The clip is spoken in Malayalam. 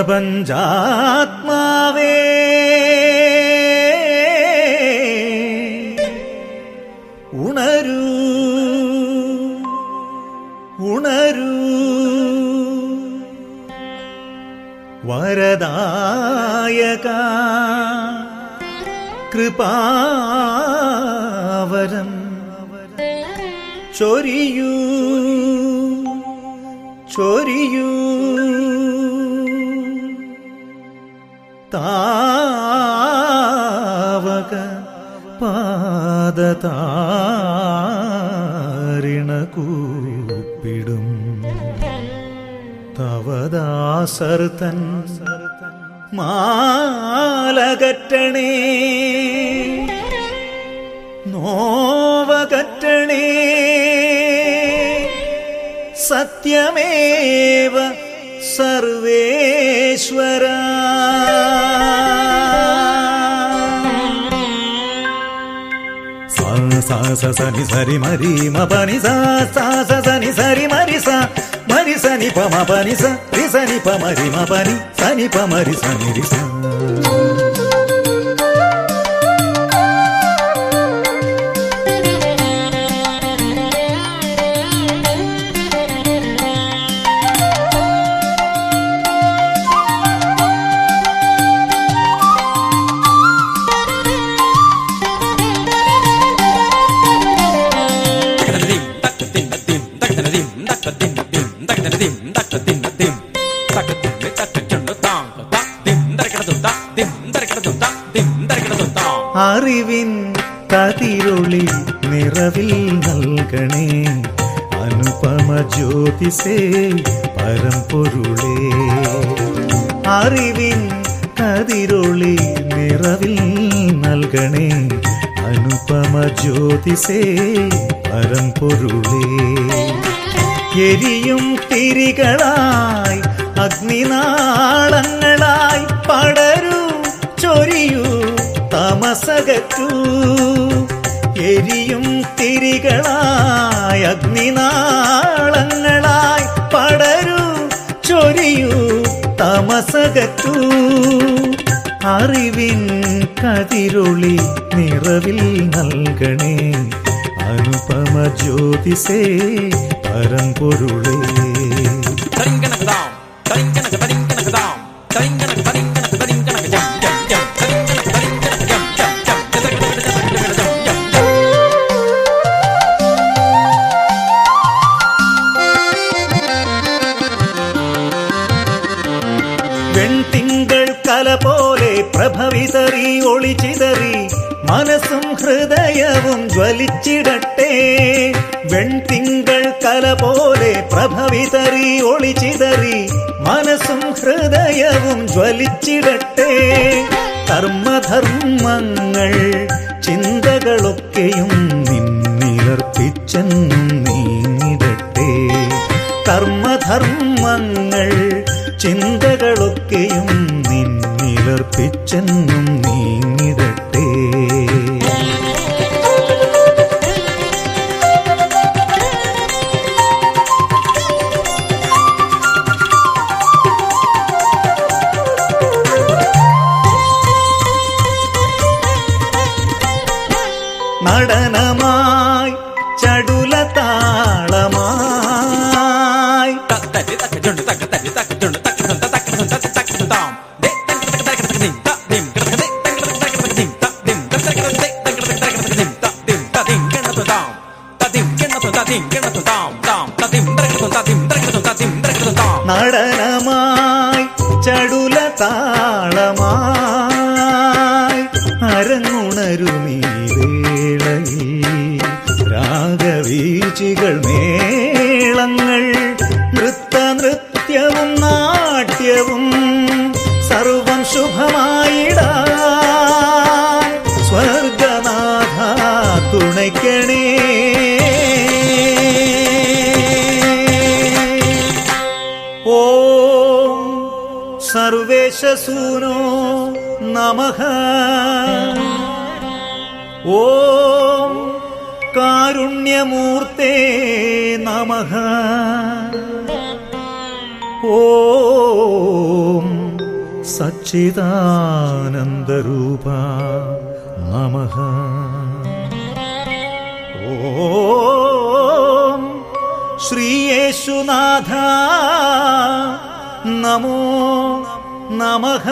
പ്രപഞ്ചാത്മാവേ ഉണരൂ ഉണരൂ വരദായക കൃപാവരം ചൊരിയൂ ചൊരിയൂ താവക പാദതാരിണ കൂപ്പിടും തവദാസർത്തൻ മാലകറ്റണേ നോവകറ്റണേ സത്യമേവ സർവേശ്വര sa sa sa ni sa ri ma ri ma pa ni sa sa sa sa ni sa ri ma ri sa ni pa ma pa ni sa ri sa ni pa ma ri ma pa ni sa ni pa ma ri sa ni ri sa. അറിവിൻ കതിരൊളി നിറവിൽ നൽകണേ അനുപമ ജ്യോതിസേ പരമ്പൊരുളേ അറിവിൻ കതിരൊളി നിറവിൽ നൽകണേ അനുപമ ജ്യോതിസേ പരമ്പൊരുളേ എരിയും തിരികളായി അഗ്നിനാളങ്ങളായി പടരൂ ചൊരിയൂ തമസകറ്റൂ എരിയും തിരികളായി അഗ്നിനാളങ്ങളായി പടരൂ ചൊരിയൂ തമസകറ്റൂ അറിവിൻ കതിരൊളി നിറവിൽ നൽകണേ അനുപമ ജ്യോതിസേ പരമ്പൊരുളേ വെൺതിങ്കൾ കല പോലെ പ്രഭവിതറി ഒളിച്ചിതറി മനസ്സും ഹൃദയവും ജ്വലിച്ചിടട്ടെ വെൺതിങ്കൾ കല പോലെ പ്രഭവിതറി ഒളിച്ചിതറി മനസ്സും ഹൃദയവും ജ്വലിച്ചിടട്ടെ കർമ്മധർമ്മങ്ങൾ ചിന്തകളൊക്കെയും നിന്നിലർപ്പിച്ചെന്നും നീങ്ങിടട്ടെ കർമ്മധർമ്മങ്ങൾ ചിന്തകളൊക്കെയും നിന്നിലർപ്പിച്ചെന്നും നീങ്ങിടട്ടെ നടനമായി ചടുലതാളമായി നടനമായി ചടുലതാളമായി അരങ്ങുണരുമീ വേളയിൽ രാഗവീചികൾ മേളങ്ങൾ നൃത്തവും നാട്യവും സർവം ശുഭമായിടാൻ സ്വർഗനാഥ തുണയ്ക്കണേ ഓം സർവേശസൂനോ നമഃ ഓം കാരുണ്യമൂർത്തേ നമഃ ഓം സച്ചിദാനന്ദരൂപ നമഃ. ഓം ശ്രീയേശുനാഥ നമോ നമഃ.